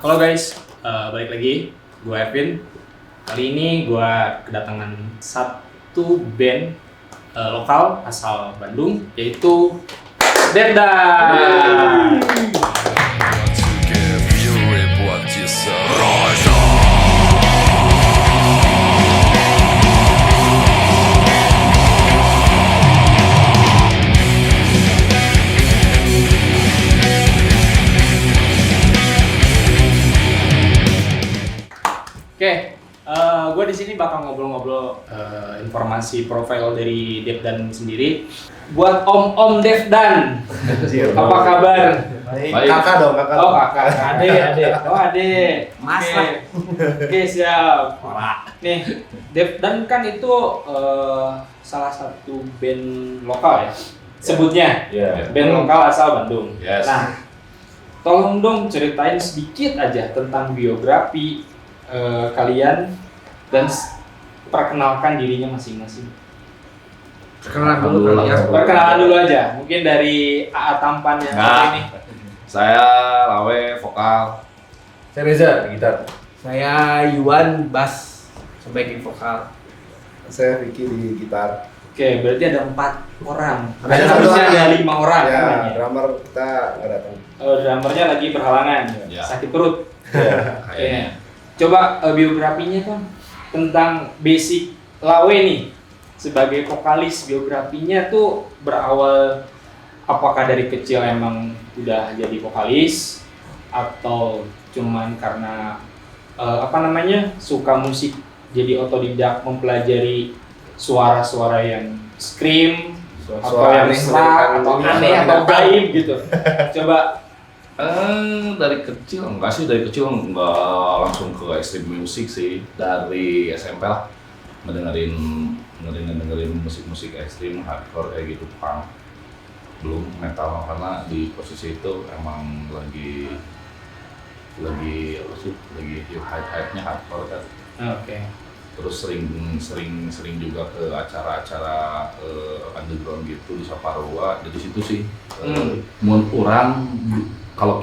Halo guys, balik lagi, gue Evin. Kali ini gue kedatangan satu band lokal asal Bandung, yaitu Devdan. Oke, gue di sini bakal ngobrol-ngobrol informasi profil dari Devdan sendiri. Buat Om Devdan, apa kabar? Baik. Kakak dong, kakak. Oh kakak, adek. Oh adek. Mas Oke, siap. Nih, Devdan kan itu salah satu band lokal ya, sebutnya. Yeah. Band lokal asal Bandung. Yes. Nah, tolong dong ceritain sedikit aja tentang biografi kalian dan perkenalkan dirinya masing-masing. Perkenalan dulu aja. Mungkin dari AA Tampan yang ini. Saya Lawe vokal. Saya Reza gitar. Saya Yuan bass sebagai vokal. Saya Vicky di gitar. Oke, berarti ada 4 orang. Ada Harusnya satu ada 5 orang. Ya, namanya. drummer kita nggak datang. Drummernya lagi berhalangan, Ya. sakit perut. Ya. Kayaknya. Coba biografinya kan tentang basic Lawe nih sebagai vokalis. Biografinya tuh berawal apakah dari kecil emang udah jadi vokalis atau cuman karena suka musik jadi otodidak mempelajari suara-suara yang scream atau yang serak atau aneh atau gaib gitu. Coba Dari kecil dari kecil enggak langsung ke ekstrim musik sih. Dari SMP lah ngedengerin musik ekstrim, hardcore kayak gitu, punk. Belum metal karena di posisi itu emang lagi hype-nya hardcore kan. Oke. Terus sering juga ke acara-acara underground gitu di Saparua. Dari situ sih mun orang kalau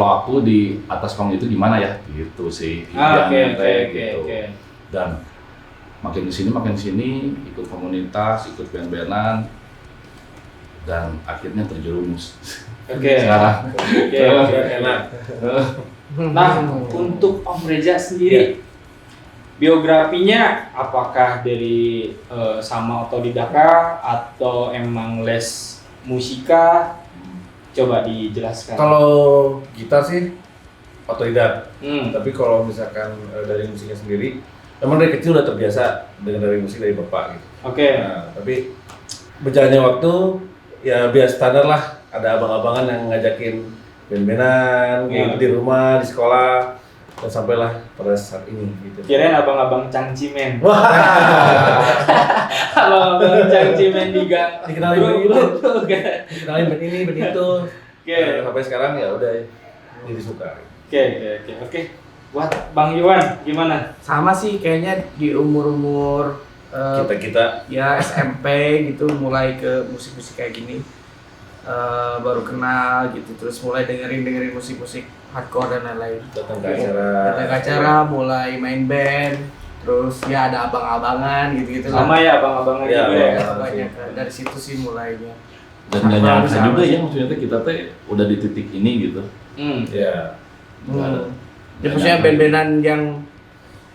aku di atas panggung itu gimana ya gitu sih. Oke. Dan makin kesini ikut komunitas, ikut band-bandan, dan akhirnya terjerumus. Oke. Sekarang. Oke. Enak. Nah, untuk Om Reza sendiri, biografinya apakah dari sama otodidak atau emang les musika? Coba dijelaskan. Kalau gitar sih otodidak. Hmm. Tapi kalau misalkan dari musiknya sendiri, emang dari kecil udah terbiasa dengan dari musik dari bapak gitu. Oke. Nah, tapi berjalannya waktu ya biasa standar lah. Ada abang-abangan yang ngajakin band-bandan gitu di rumah, di sekolah, dan sampailah pada saat ini gitu. Kirain abang-abang cangcimen. Abang-abang cangcimen di gang. Dikenalin band ini, dikenalin band ini, band itu. Oke. Sampai sekarang ya udah jadi suka. Oke. Buat Bang Yuan gimana? Sama sih kayaknya di umur-umur Kita ya SMP gitu mulai ke musik-musik kayak gini. Baru kenal gitu, terus mulai dengerin musik-musik hardcore dan lain-lain. datang ke acara, mulai main band, terus ya ada abang-abangan gitu-gitu Sama ya abang-abangan Iya, juga ya. abang-abangan. Banyak dari situ sih mulainya. Dan nggak nyangka juga ya maksudnya kita udah di titik ini gitu. Ya. Nggak ada. Ya maksudnya band-bandan yang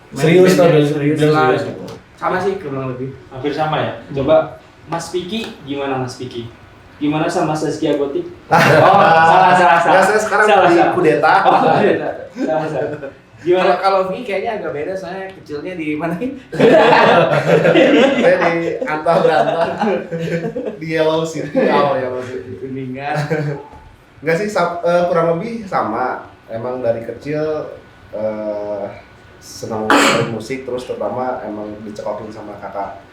main Serius band lah, yang serius lah. lah. Sama sih kurang lebih. Hampir sama ya. Coba Mas Vicky gimana Mas Vicky? Gimana sama Saskia Gotik? Oh, salah. Ya, saya sekarang Salah. di kudeta. Oh, salah. Gimana? Kalau V kayaknya agak beda, saya kecilnya di mana nih? Saya di antah berantah di Yellow City. Yellow City. Kuningan. Enggak sih, kurang lebih sama. Emang dari kecil senang dengerin musik, terus terutama emang dicekokin sama kakak.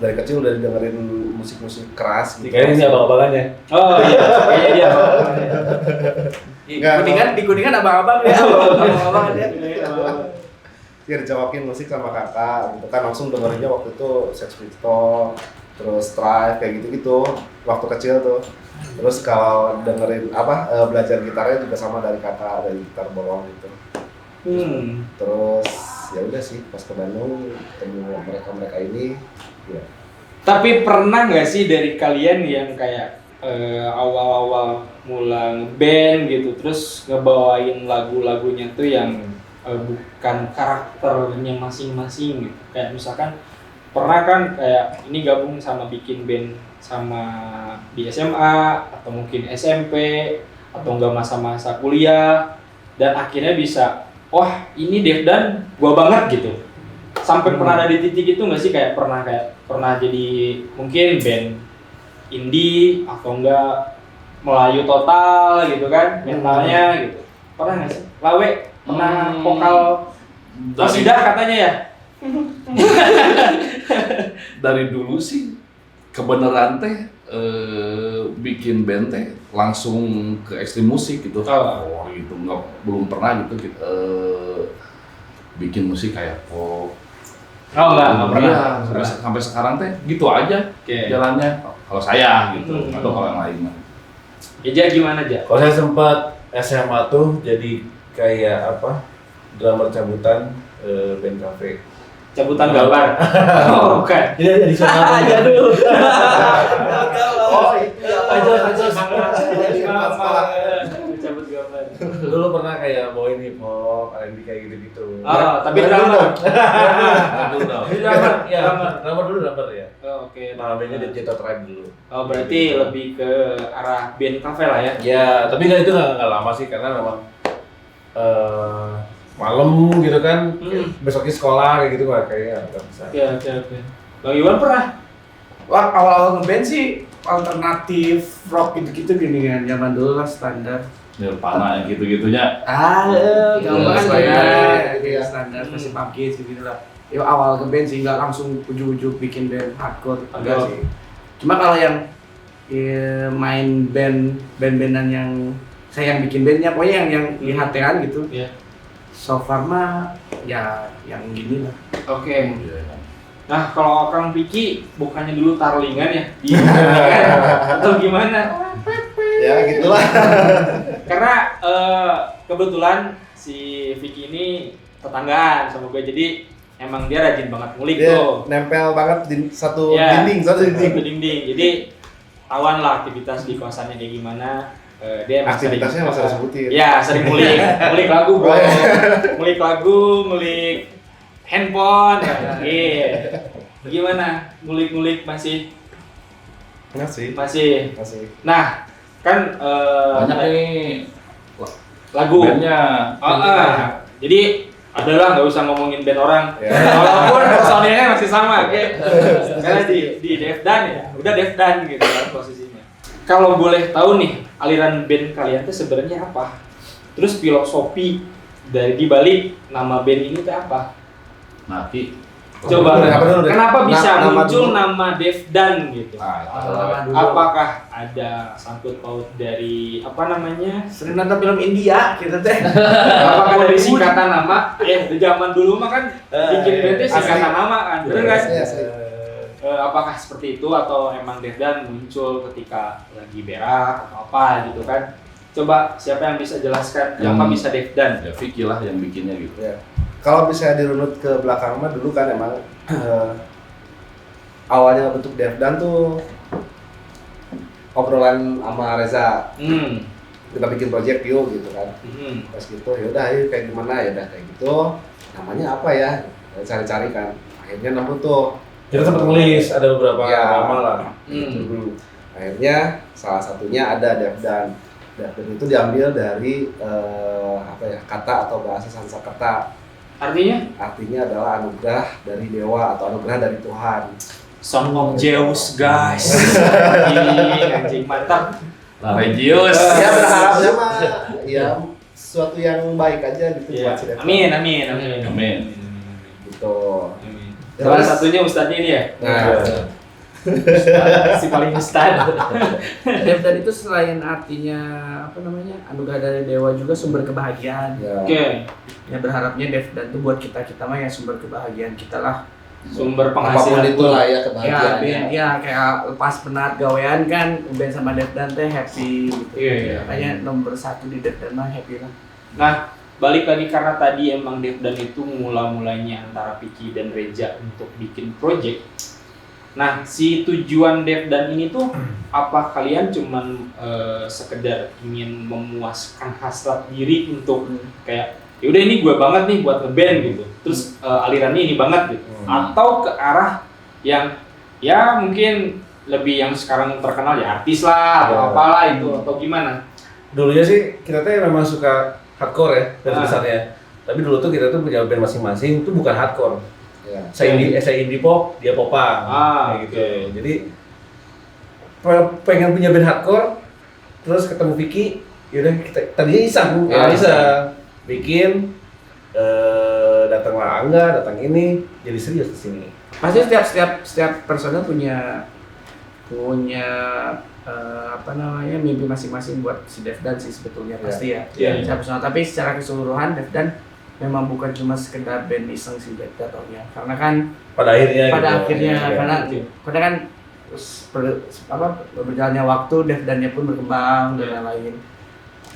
Dari kecil udah dengerin musik-musik keras gitu. Kayaknya ini abang-abangannya. Oh iya, kayaknya dia. Enggak, Di Kuningan abang-abang ya. Abang-abang ya. Ya dicekokin musik sama kakak gitu kan, langsung dengerinnya waktu itu Sex Pistols, terus Stripe kayak gitu-gitu waktu kecil tuh. Terus kalau dengerin belajar gitarnya juga sama dari kakak, dari gitar bolong gitu. Terus ya udah sih pas ke Bandung ketemu mereka ini ya. Tapi pernah nggak sih dari kalian yang kayak awal-awal mula ngeband gitu terus ngebawain lagu-lagunya tuh yang bukan karakternya masing-masing gitu, kayak misalkan pernah kan kayak ini gabung sama bikin band sama di SMA atau mungkin SMP atau enggak masa-masa kuliah dan akhirnya bisa wah ini Devdan gua banget gitu, sampai pernah ada di titik itu nggak sih, kayak pernah jadi mungkin band indie atau enggak Melayu total gitu kan mentalnya gitu, pernah nggak sih? Lawe pernah vokal Kosidah katanya ya? Dari dulu sih kebenaran teh bikin band teh langsung ke ekstrim musik gitu. Oh gitu, belum pernah gitu bikin musik kayak pop. Oh enggak pernah. Sampai sekarang teh gitu aja jalannya. Kalau saya gitu, atau kalau yang lain mah. Ya gimana aja? Kalau saya sempat SMA tuh jadi kayak drummer cabutan band cafe. Cabutan gambar. Oh, bukan. Jadi sana aja dulu. Oh itu Aja. Cabut gambar. Dulu pernah kayak bawain hip hop, R&B kayak gitu-gitu. Oh, tapi drummer. Drummer dulu ya. Oh, oke. Nah, bandnya The Jetta Tribe dulu. Oh, berarti lebih ke arah band cafe lah ya? Ya, tapi itu nggak lama sih karena memang malam gitu kan, besoknya sekolah kayak gitu kayaknya nggak bisa. Oke. Bang Iwan pernah? Wah, awal-awal ngeband sih alternatif rock gitu-gitu gini kan, zaman dulu lah standar. Nirvana yang gitu-gitunya. Gambar standar, kayak standar, masih Pumpkins gitu lah. Ya awal ngeband sih, nggak langsung ujuk-ujuk bikin band hardcore, enggak sih. Cuma kalau yang main band-bandan yang saya yang bikin bandnya, pokoknya yang di HT-an gitu. Iya. So far mah ya yang gini lah. Oke. Nah, kalau Kang Vicky bukannya dulu tarlingan ya? Iya. Atau gimana? ya gitulah. Karena kebetulan si Vicky ini tetanggaan sama gue, jadi emang dia rajin banget ngulik Dia tuh. nempel banget di satu Iya, dinding. satu dinding. Jadi tawan lah aktivitas di kosannya kayak gimana. Dia Aktivitasnya nggak usah disebutin. Ya, sering ngulik lagu bro. Ngulik lagu, ngulik handphone. Iya. Gimana? Ngulik masih? Masih. Nah, kan Banyak nih lagu. bandnya. Jadi adalah nggak usah ngomongin band orang. Ya. Walaupun personilnya masih sama, kayak karena di Devdan ya, udah Devdan gitu kan posisinya. Kalau boleh tahu nih, aliran band kalian tuh sebenarnya apa? Terus filosofi dari dibalik nama band ini tuh apa? Nanti Coba, kenapa bisa nama muncul dulu. nama Devdan gitu? nah, Apakah ada sangkut paut dari apa namanya? Sering nonton film India kita teh. Apakah dari singkatan nama? Di zaman dulu mah kan bikin band itu singkatan nama kan, bener nggak? Apakah seperti itu atau emang Devdan muncul ketika lagi berak atau apa gitu kan? Coba siapa yang bisa jelaskan kenapa bisa Devdan? ya Vicky lah yang bikinnya gitu. Ya. Kalau bisa dirunut ke belakang mah dulu kan emang awalnya bentuk Devdan tuh obrolan sama Reza. Kita bikin project yuk gitu kan. Pas gitu yaudah ayo kayak gimana ya udah kayak gitu. Namanya apa ya? Cari-cari kan. Akhirnya nemu tuh. Kita sempat ngelis ada beberapa Ya. nama lah. Akhirnya salah satunya ada Devdan. Devdan itu diambil dari kata atau bahasa Sanskerta. Artinya adalah anugerah dari dewa atau anugerah dari Tuhan. Son of Zeus guys. Anjing mantap. Regius. Ya berharapnya mah ya sesuatu yang baik aja gitu buat si Devdan. Amin. Gitu. Salah satunya ustadznya ini ya. Nah, Si paling ustad. Devdan itu selain artinya anugerah dari dewa juga sumber kebahagiaan. ya. Oke. Ya berharapnya Devdan itu buat kita mah ya sumber kebahagiaan kita lah. sumber apapun penghasilan itulah ya Ya, kebahagiaannya. band, ya kayak lepas penat gawean kan, band sama Devdan teh happy gitu. Iya. Makanya nomor 1 di Devdan mah happy lah. Nah, balik lagi karena tadi emang Devdan itu mula-mulanya antara Piki dan Reja untuk bikin project. Nah, si tujuan Devdan ini tuh apa kalian cuman sekedar ingin memuaskan hasrat diri untuk kayak yaudah ini gue banget nih buat ngeband gitu. Terus alirannya ini banget gitu. Atau ke arah yang ya mungkin lebih yang sekarang terkenal ya artis lah atau apalah itu atau gimana? Dulunya sih kita tuh memang suka hardcore ya dari besarnya. Tapi dulu tuh kita tuh punya band masing-masing itu bukan hardcore. Ya. Saya indie pop, dia popang. Kayak gitu. Oke. Jadi pengen punya band hardcore, terus ketemu Vicky, yaudah kita tadinya iseng, bikin, datanglah Angga, datang ini, jadi serius di sini. Pasti setiap personel punya mimpi masing-masing buat si Devdan sih sebetulnya pasti ya. Iya. Setiap personel, tapi secara keseluruhan Devdan memang bukan cuma sekedar band iseng sih jatuhnya, karena kan Pada akhirnya karena kan berjalannya waktu Devdannya pun berkembang dan lain-lain.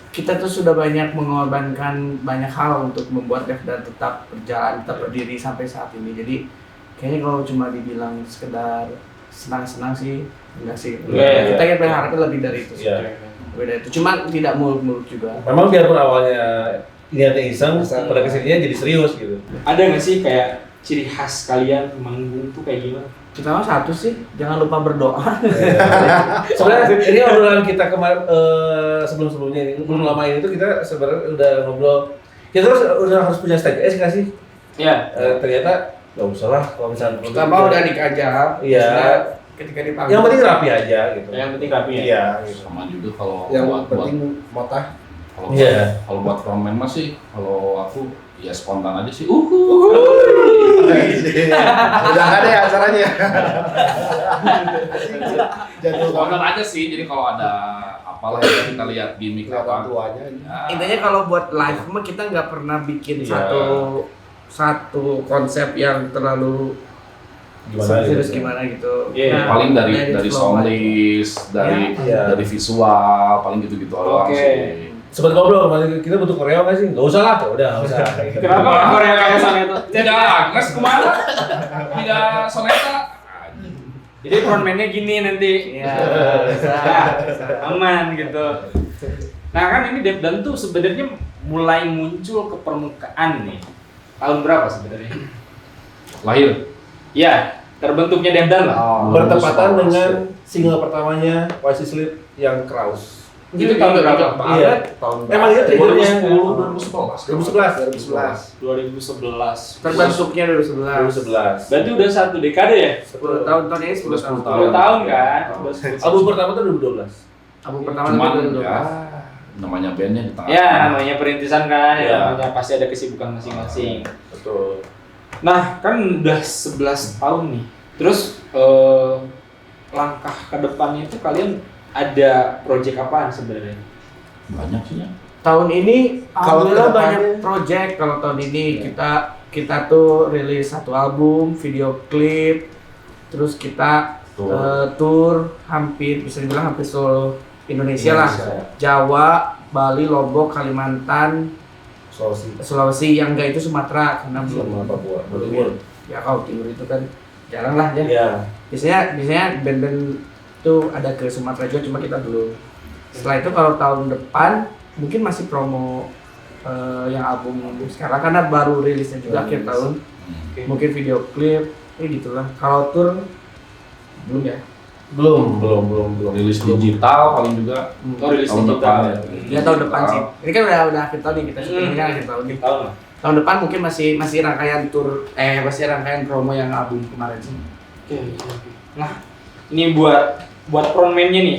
Kita tuh sudah banyak mengorbankan banyak hal untuk membuat Devdan tetap berjalan, tetap berdiri sampai saat ini. Jadi kayaknya kalau cuma dibilang sekedar senang-senang sih enggak sih. Kita kan berharapnya lebih dari itu sih. Lebih dari itu. Cuma tidak muluk-muluk juga. Memang biarpun awalnya niatnya iseng, pada kesininya jadi serius gitu. Ada nggak sih kayak ciri khas kalian manggung tuh kayak gimana? Kita mah satu sih, jangan lupa berdoa. Sebenarnya ini obrolan kita kemarin sebelum-sebelumnya ini, belum lama ini tuh kita sebenarnya udah ngobrol. Kita udah harus punya stage nggak sih? Ya. Ternyata nggak usah lah kalau misalnya. Kita mau udah nikah aja. Iya. Ketika dipanggil. Yang penting rapi aja gitu. Yang penting rapi ya. Iya. Gitu. Sama juga kalau Yang buat penting motah. kalau Iya. kalau buat frontman mah sih kalau aku ya spontan aja sih. Udah nggak ada ya acaranya. Jadwal Spontan aja sih. Jadi kalau ada apalah yang kita lihat gimmick kelihatan apa. tuanya. Ya. Intinya kalau buat live mah kita nggak pernah bikin Iya. satu konsep yang terlalu Gimana serius gitu. gimana gitu. Iya, Paling dari flow sound aja. list, Iya. dari visual, paling gitu-gitu doang Oke. sih. Sempat ngobrol kemarin, kita butuh koreo nggak sih? Nggak usah lah, udah nggak usah. Kenapa nggak Korea kayak sana itu? Tidak, Agnes kemana? Tidak, Soneta. Jadi frontman-nya gini nanti. Iya. Ya, aman gitu. Nah kan ini Devdan tuh sebenarnya mulai muncul ke permukaan nih. Tahun berapa sebenarnya? Lahir. Ya, terbentuknya Devdan lah. Bertepatan dengan single pertamanya Oasis Sleep yang Kraus. Itu tahun berapa? Iya. Tahun Emang iya triggernya 2010, 2011. 2011. Terbentuknya 2011. 2011. Berarti udah 1 dekade ya? 10 tahun ini 10 tahun. 10 tahun kan? Album pertama tuh 2012. Album pertama Cuman itu ya, namanya bandnya di tengah. Ya, namanya perintisan kan, Ya. namanya pasti ada kesibukan masing-masing. Betul. Nah, kan udah 11 tahun nih. Terus langkah ke depannya itu kalian ada project apaan sebenarnya? Banyak sih ya. Tahun ini Kalau alhamdulillah kedepannya- banyak project. Kalau tahun ini kita tuh rilis 1 album, video klip, terus kita tour hampir bisa dibilang hampir seluruh Indonesia lah. Jawa, Bali, Lombok, Kalimantan, Sulawesi, yang enggak itu Sumatera karena Sama Papua. belum. Ya kalau timur itu kan jarang lah ya. Iya. Biasanya band-band tuh ada ke Sumatera juga, cuma kita belum. Setelah itu kalau tahun depan mungkin masih promo yang album sekarang karena baru rilisnya juga akhir tahun. Mungkin video klip, gitulah. Kalau tour belum ya. Belum. Rilis digital paling juga Oh, rilis tahun digital. depan. Ya tahun depan sih. Ini kan udah akhir tahun nih kita syuting kan akhir tahun nih. Tahun lah. Tahun depan mungkin masih rangkaian tour masih rangkaian promo yang album kemarin sih. Oke. Nah, ini buat frontman-nya nih.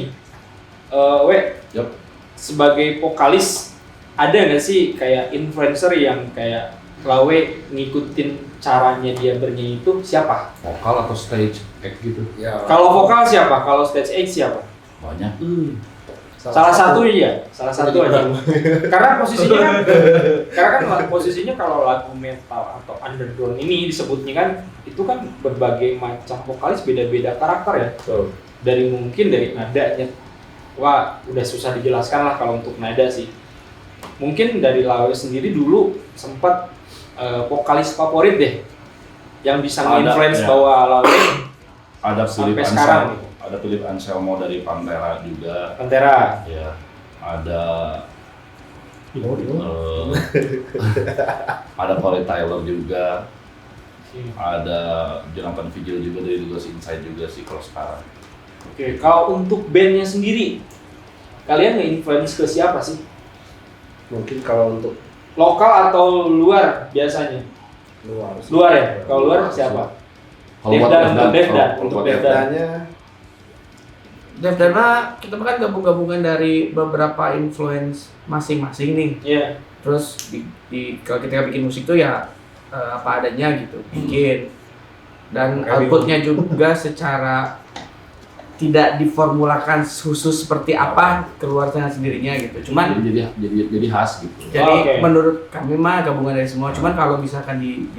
Yup. Sebagai vokalis ada nggak sih kayak influencer yang kayak Lawe ngikutin caranya dia bernyanyi itu siapa? Vokal atau stage act gitu. Ya. Kalau vokal siapa? Kalau stage act siapa? Banyak. Salah satu aja. Karena posisinya kalau lagu metal atau underground ini disebutnya kan itu kan berbagai macam vokalis beda-beda karakter ya. Dari nadanya. Wah, udah susah dijelaskan lah kalau untuk nada sih. Mungkin dari Lawe sendiri dulu sempat vokalis favorit deh yang bisa menginfluence bawa Lawe ada sampai sekarang. Ada Philip Anselmo dari Pantera juga. Pantera. Ya. Ada ada Corey Taylor juga. Ada Jonathan Vigil juga dari Ghost Inside juga sih kalau sekarang. Oke, kalau untuk bandnya sendiri, kalian nge-influence ke siapa sih? Mungkin kalau untuk Lokal atau luar biasanya? Luar ya? Kalau luar siapa? Untuk Devdan. Devdan mah kita kan gabung-gabungan dari beberapa influence masing-masing nih. Iya. Terus kalau kita bikin musik tuh ya apa adanya gitu, bikin. Dan outputnya juga secara tidak diformulakan khusus seperti apa keluar dengan sendirinya gitu. Cuman jadi khas gitu. Jadi menurut kami mah gabungan dari semua. Cuman kalau misalkan di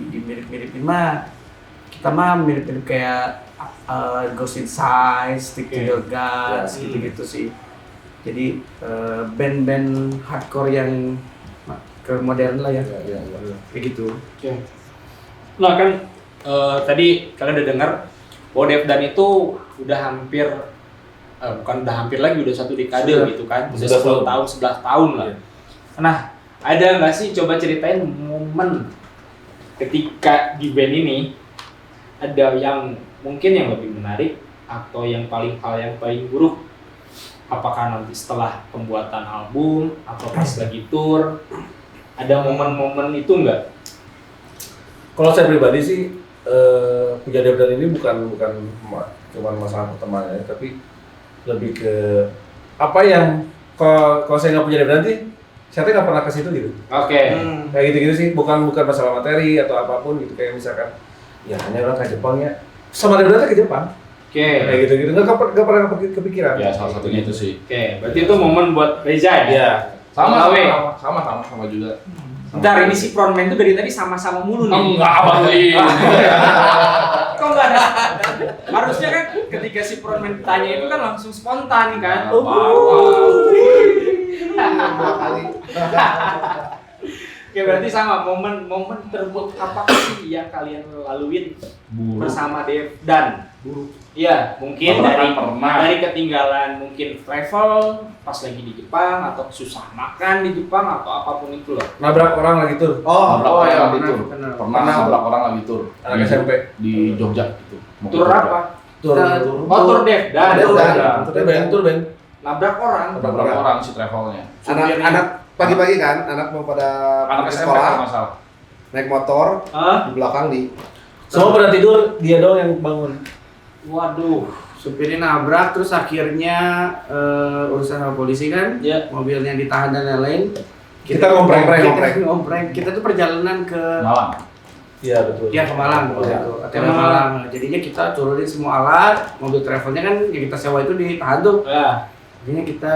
mirip-miripin mah kita mah mirip-mirip kayak Ghost Inside, Stick to Your Guns, gitu-gitu sih. Jadi band-band hardcore yang ke modern lah ya. Kayak gitu. Nah kan tadi kalian udah dengar bahwa Devdan itu udah hampir udah 1 dekade gitu kan. Udah 10 tahun, 11 tahun lah. Nah, ada nggak sih coba ceritain momen ketika di band ini ada yang mungkin yang lebih menarik atau yang paling buruk, apakah nanti setelah pembuatan album atau pas lagi tour, ada momen-momen itu enggak? Kalau saya pribadi sih punya Devdan ini bukan cuma masalah pertemanannya, tapi lebih ke apa yang kalau saya nggak punya Devdan sih, saya nggak pernah ke situ gitu. Oke. Kayak gitu sih, bukan masalah materi atau apapun gitu, kayak misalkan ya hanya orang ke Jepang ya. Sama Devdan ke Jepang. Kayak gitu-gitu. Nggak pernah kepikiran. Ya salah satunya itu sih. Berarti itu momen buat Reza ya? Iya. Sama juga. Bentar, ini si frontman itu dari tadi sama-sama mulu nih. Enggak, Bang. Kok enggak ada? Harusnya kan ketika si frontman tanya itu kan langsung spontan kan? Oke, berarti sama momen terburuk apa sih yang kalian laluin bersama Devdan? Iya, mungkin dari ketinggalan mungkin travel pas lagi di Jepang atau susah makan di Jepang atau apapun itu loh. Nabrak orang lagi tur. Nabrak orang ya, lagi tur. Pernah nabrak orang lagi tur. Anak SMP di Jogja gitu. Tur apa? Tur Devdan. Tur band. Nabrak orang si travelnya. Anak pagi-pagi kan, anak mau pada Anak pergi SMP sekolah, masalah. naik motor, di belakang Semua pada tidur, dia doang yang bangun. Waduh. Supirnya nabrak, terus akhirnya urusan sama polisi kan, mobilnya ditahan dan lain-lain. Kita ngompreng. Kita tuh perjalanan ke Malang. Iya betul. Ya ke Malang waktu itu, ATM Malang. Jadinya kita turunin semua alat, mobil travelnya kan yang kita sewa itu ditahan tuh. Jadinya kita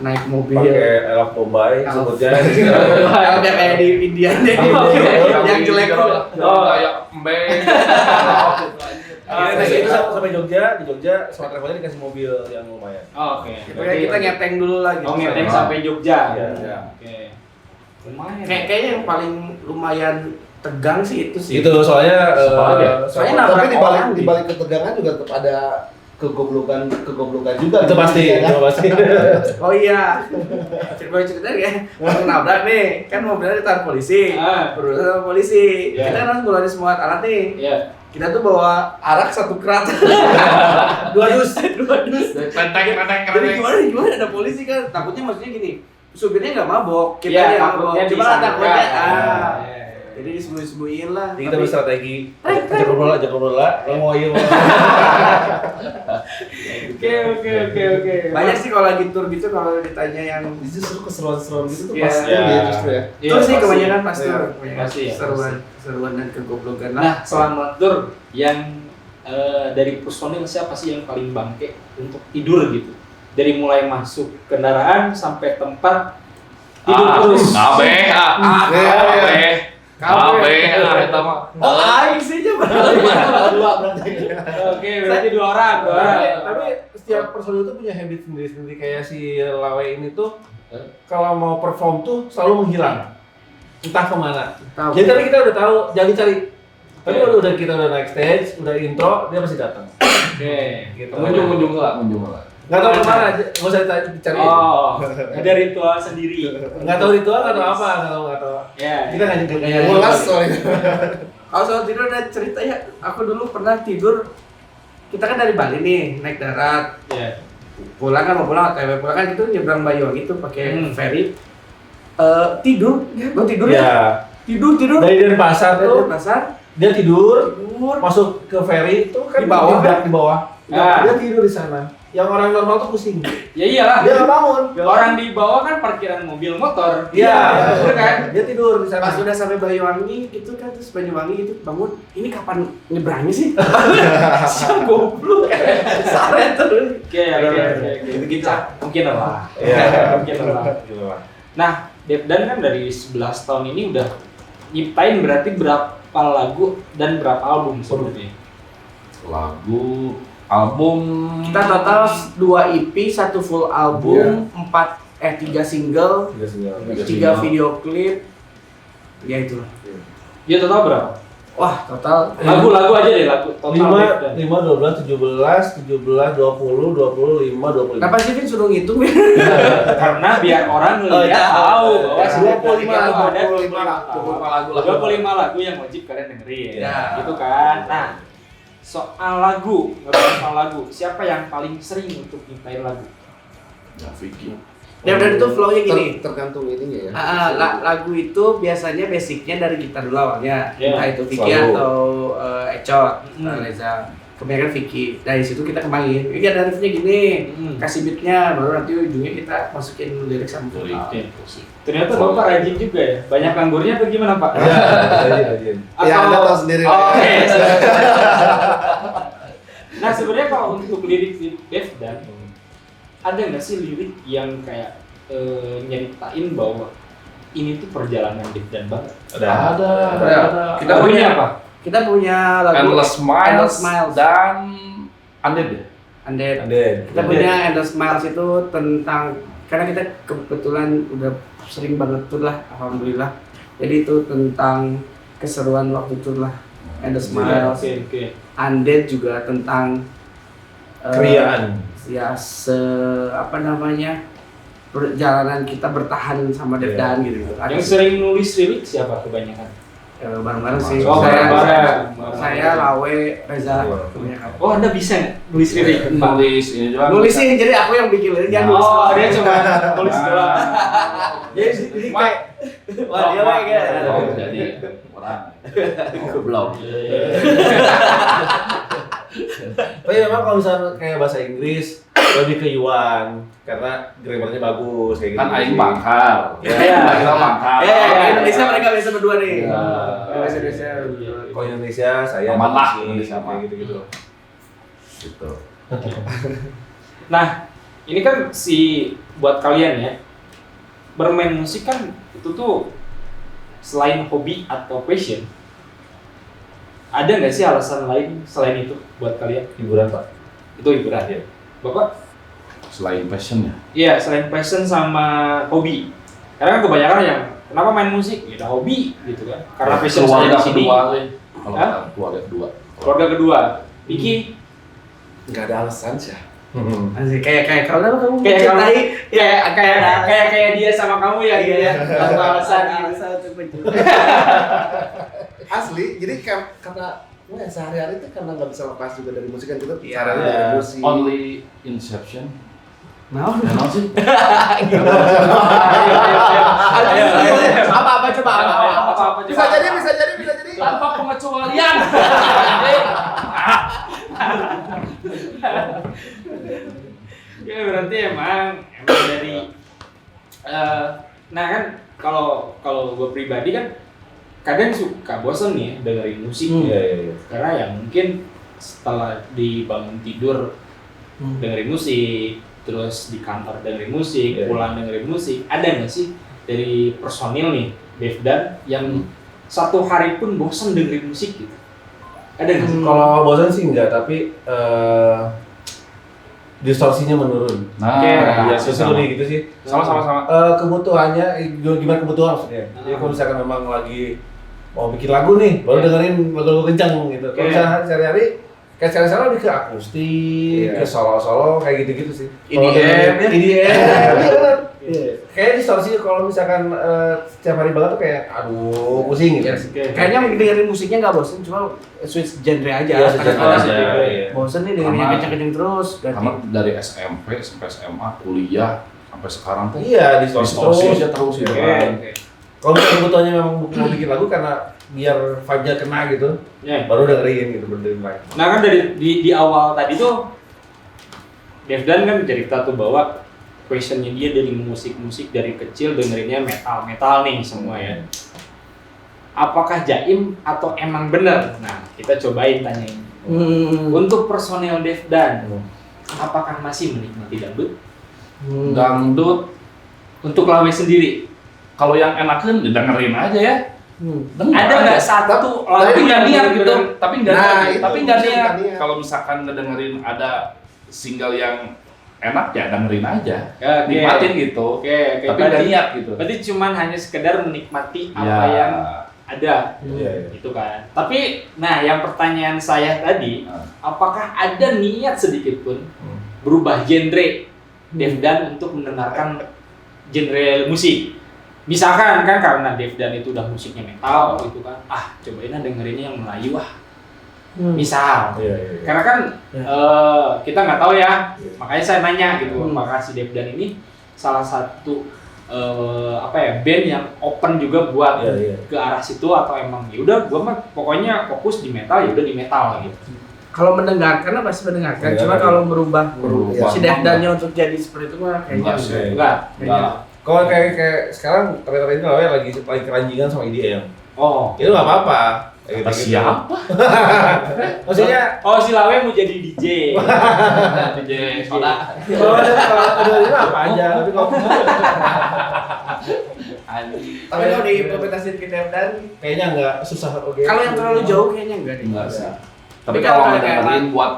naik mobil pakai elok Bombay sebutnya. Elok kayak di India deh. Yang jelek tuh. Kayak embeng. Itu sampai Jogja, di Jogja sama travelnya dikasih mobil yang lumayan. Oke. Kita ngeteng dulu lagi. Oh, ngeteng sampai Jogja. Iya. Oke. Lumayan. Kayaknya yang paling lumayan tegang sih itu sih. Itu soalnya soalnya tapi di balik ketegangan juga tetap ada kegoblokan juga. Itu pasti. Oh iya. Cerita ya. Waktu nabrak nih, kan mobilnya ditahan polisi. Berurusan sama polisi. Kita kan harus ngeluarin semua alat nih. Kita tuh bawa arak 1 kerat. 2 dus. Penteng. Jadi gimana ada polisi kan? Takutnya maksudnya gini. Supirnya nggak mabok, kita yang mabok. Cuma takutnya jadi disembunyi-sembunyiin lah. Jadi kita berstrategi. Ajak ngobrol lah. Ngomongin. Oke. Banyak sih kalau lagi tour gitu, kalau ditanya yang Justru keseruan-keseruan gitu tuh Iya. pasti dia justru ya. tour sih kebanyakan pasti. Pasti ya. Seruan dan kegoblokan lah. Nah, selama tour yang dari personil siapa sih yang paling bangke untuk tidur gitu? dari mulai masuk kendaraan sampai tempat tidur terus. Kabeh, eta mah. Oh, aing sih coba. Dua berarti. Oke, berarti 2 orang. Tapi setiap personil itu punya habit sendiri-sendiri, kayak si Lawe ini tuh kalau mau perform tuh selalu menghilang. Entah kemana. Jadi tadi kita udah tahu, jangan dicari. Tapi udah kita udah naik stage, udah intro, dia pasti datang. Oke, Gitu. Kunjung lah. Nggak tahu kemana aja, nggak usah dicari. Oh, ada ritual sendiri. Nggak tahu ritual atau apa, nggak tahu. Ya. Kita nggak kayak Ngulas soalnya. Kalau soal tidur ada cerita ya. Aku dulu pernah tidur. Kita kan dari Bali nih, naik darat. Ya. Pulang kan mau pulang OTW pulang kan itu nyebrang Banyuwangi itu pakai ferry. Tidur, ya, gua tidur ya. Ya. Tidur. Dari pasar Dari tuh, pasar. dia tidur, masuk ke ferry itu kan Di bawah. di bawah. Ah. Dia tidur di sana. Yang orang normal tuh pusing. Ya iyalah. Dia nggak bangun. Orang di bawah kan parkiran mobil motor. Iya, betul kan? Dia tidur di sana. Pas sudah sampai Banyuwangi gitu kan terus Banyuwangi gitu bangun. Ini kapan nyebrangnya sih? Siapa goblok. Saret terus. Oke. Gitu. Mungkin lah. Iya. Mungkin lah. Nah, Devdan kan dari 11 tahun ini udah nyiptain berarti berapa lagu dan berapa album sebelumnya? Lagu, album. Kita total 2 EP, 1 full album, 3 single, 3 video klip. Ya itulah. Dia total berapa? Wah, total Lagu-lagu aja deh, lagu total Devdan. 5, 12, 17, 17, 20, 25, 25. Kenapa sih Vin suruh ngitung? Karena biar orang Oh, ngeliat iya. tahu bahwa Ya, 25 lagu ada 25 lagu. 25 lagu yang wajib kalian dengerin. Ya. Gitu kan. Nah, soal lagu, ngebahas soal lagu, siapa yang paling sering untuk nyiptain lagu? Ya, Vicky. Dan itu flow-nya gini. Tergantung ininya ya. Lagu itu biasanya basicnya dari gitar dulu awalnya, Yeah. entah itu Vicky Selalu. atau Ecot, Hmm. Kebanyakan Vicky. Dari situ kita kembangin. Ini ada riffnya gini, kasih beatnya, baru nanti ujungnya kita masukin lirik sama Lirik. vokal. Ternyata Bapak rajin juga ya. Banyak nganggurnya atau gimana, Pak? Iya, rajin. Ya, Anda tahu sendiri lah. Oke. Nah, sebenarnya kalau untuk lirik Devdan, ada nggak sih lirik yang kayak nyeritain bahwa ini tuh perjalanan Devdan banget? Ada. Kita punya apa? Kita punya lagu Endless Miles, Endless Miles. dan Undead ya? Undead. Undead. Kita punya Endless Miles itu tentang, karena kita kebetulan udah sering banget tur lah, alhamdulillah. Jadi itu tentang keseruan waktu tur lah. Endless Miles. Oke. Undead juga tentang Keriaan. ya perjalanan kita bertahan sama Devdan gitu. Yang sering nulis lirik siapa kebanyakan? Bareng-bareng sih. Oh, bareng-bareng. Saya Lawe, Reza kebanyakan. Oh, Anda bisa nggak nulis lirik? Nulis ini juga. Nulis sih, jadi aku yang bikin lirik, dia nulis. Oh, dia cuma nulis doang. Jadi kayak wah dia kayak Oh, jadi orang goblok. Tapi memang kalau misalnya kayak bahasa Inggris lebih ke Yuan karena grammarnya bagus kayak gitu. Kan aing bangkar. Iya. Kita bangkar. Indonesia mereka biasa berdua nih. Iya. Bahasa Indonesia. Kalau Indonesia saya Aman lah, musik, Indonesia kayak mah. gitu-gitu. Gitu. Nah, ini kan buat kalian ya, bermain musik kan itu tuh selain hobi atau passion, ada nggak sih alasan lain selain itu buat kalian? Hiburan, Pak. Itu hiburan ya. Bapak? Selain passion ya. Iya, selain passion sama hobi. Karena kan kebanyakan yang kenapa main musik? Ya udah hobi gitu kan. Karena passion saya keluarga di sini. kedua nih. Kalau Hah? keluarga kedua. Keluarga kedua. Vicky, Nggak ada alasan sih. Asik, kayak kalau kamu kayak kamu, mencintai kayak dia sama kamu ya gitu ya. Tanpa alasan gitu. untuk mencintai. Asli, jadi karena sehari-hari itu karena nggak bisa lepas juga dari musik kan kita Iya. sehari-hari dari musik. Only Inception. Mau? Kenapa sih? Apa coba Apa-apa Bisa jadi. tanpa pengecualian. Ya berarti emang dari nah kan kalau gue pribadi kan kadang suka bosen nih ya dengerin musik Iya. karena ya mungkin setelah dibangun tidur dengerin musik terus di kantor dengerin musik, Iya. pulang dengerin musik. Ada nggak sih dari personil nih, Devdan, yang satu hari pun bosan dengerin musik gitu? Ada nggak sih? Kalau bosan sih enggak, tapi distorsinya menurun. Nah, Oke, Ya, sih justru sama. gitu sih. Sama. Kebutuhannya, gimana kebutuhan maksudnya? Jadi kalau misalkan memang lagi mau bikin lagu nih, baru Iya. dengerin lagu-lagu kencang gitu. Kalau Oke. misalnya sehari-hari, kayak sekarang lebih ke akustik, Iya. ke solo-solo, kayak gitu-gitu sih. EDM, Kalau dengerin- ya? EDM, iya benar. Iya. Kayak distorsi kalau misalkan setiap hari banget tuh kayak, aduh pusing gitu. Yes. Kayaknya dengerin musiknya nggak bosen, cuma switch genre aja. Iya, switch genre Kadang-kadang aja, iya. bosen nih dengerinnya Sama- kenceng-kenceng terus. Karena dari SMP sampai SMA, kuliah sampai sekarang tuh Iya, distorsi distorsi terus. aja terus gitu Oke, kan. oke. Kalau misalkan kebutuhannya memang mau bikin lagu karena biar vibe-nya kena gitu, Ya. baru dengerin gitu, dengerin lagi. Nah kan dari di awal tadi tuh Devdan kan cerita tuh bahwa passionnya dia dari musik dari kecil dengerinnya metal nih semua ya. Apakah jaim atau emang bener? Nah kita cobain tanyain. Untuk personel Devdan, apakah masih menikmati dangdut? Dangdut Untuk Lawe sendiri, kalau yang enakan dengerin aja ya. Denger ada aja. nggak satu lagu Tapi nggak yang niat gitu, bener-bener- tapi nggak Nah, niat, itu tapi nggak maksudnya niat. nggak niat. Kalau misalkan ngedengerin ada single yang enak ya dengerin aja, Oke. nikmatin gitu. Oke, Tapi nggak berarti- niat gitu. Berarti cuman hanya sekedar menikmati apa Ya. yang ada. Iya, iya. Gitu kan. Tapi nah yang pertanyaan saya tadi, Ah. apakah ada niat sedikit pun berubah genre Devdan untuk mendengarkan genre musik? Misalkan kan karena Devdan itu udah musiknya metal gitu kan. Cobain dengerinnya yang Melayu Misal. Iya, iya, iya. Karena kan Ya. kita nggak tahu ya. Iya. Makanya saya nanya gitu, Hmm. apakah si Devdan ini salah satu band yang open juga buat Iya, iya. ke arah situ atau emang ya udah gua mah pokoknya fokus di metal, ya udah di metal gitu. Kalau mendengarkan pasti mendengarkan, cuma Mendengarkan. kalau merubah Berubah. si Devdannya untuk jadi seperti itu mah kayaknya Enggak sih. Enggak. Enggak. Kalau kayak sekarang terakhir ini lagi keranjingan sama IDM. Oh. Itu nggak apa-apa. Kayak Kata gitu-gitu. siapa? Maksudnya Oh, si Lawe mau jadi DJ. DJ Soda. kalau ada ini apa aja, tapi kalau Anjing. Tapi kalau diimplementasiin ke Devdan, kayaknya nggak susah. Oke. kalau yang terlalu jauh kayaknya enggak deh. Enggak sih. Tapi Tapi kalau kalau kayak- dengerin buat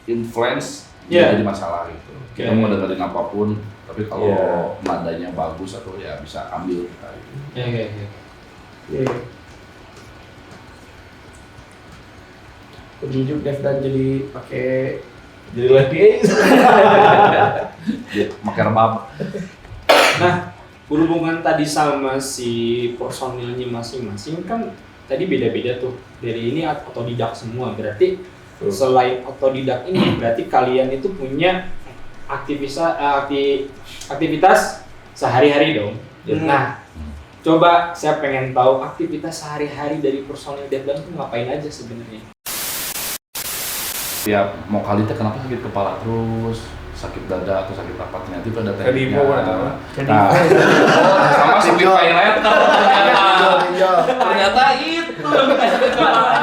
influence Iya. jadi masalah gitu. Kita Oke. mau dengerin apapun, tapi kalau Iya. nadanya bagus atau ya bisa ambil kita gitu. Ya, ya, ya. Iya. Penunjuk Devdan jadi pakai Jadi lagi Ya, pakai rebab. Berhubungan tadi sama si personilnya masing-masing kan tadi beda-beda tuh. Dari ini otodidak semua. Berarti Tuh. selain otodidak ini berarti kalian itu punya aktivitas sehari-hari dong. Iya. Nah, coba saya pengen tahu aktivitas sehari-hari dari personil Devdan tuh ngapain aja sebenarnya? Ya mau kali teh kenapa sakit kepala terus, sakit dada atau sakit apa ternyata itu ada Kayak di tekniknya. Ipo, ada apa? Nah, sama sakit paylet ternyata. Pinjol. Ternyata itu yang bikin sakit kepala.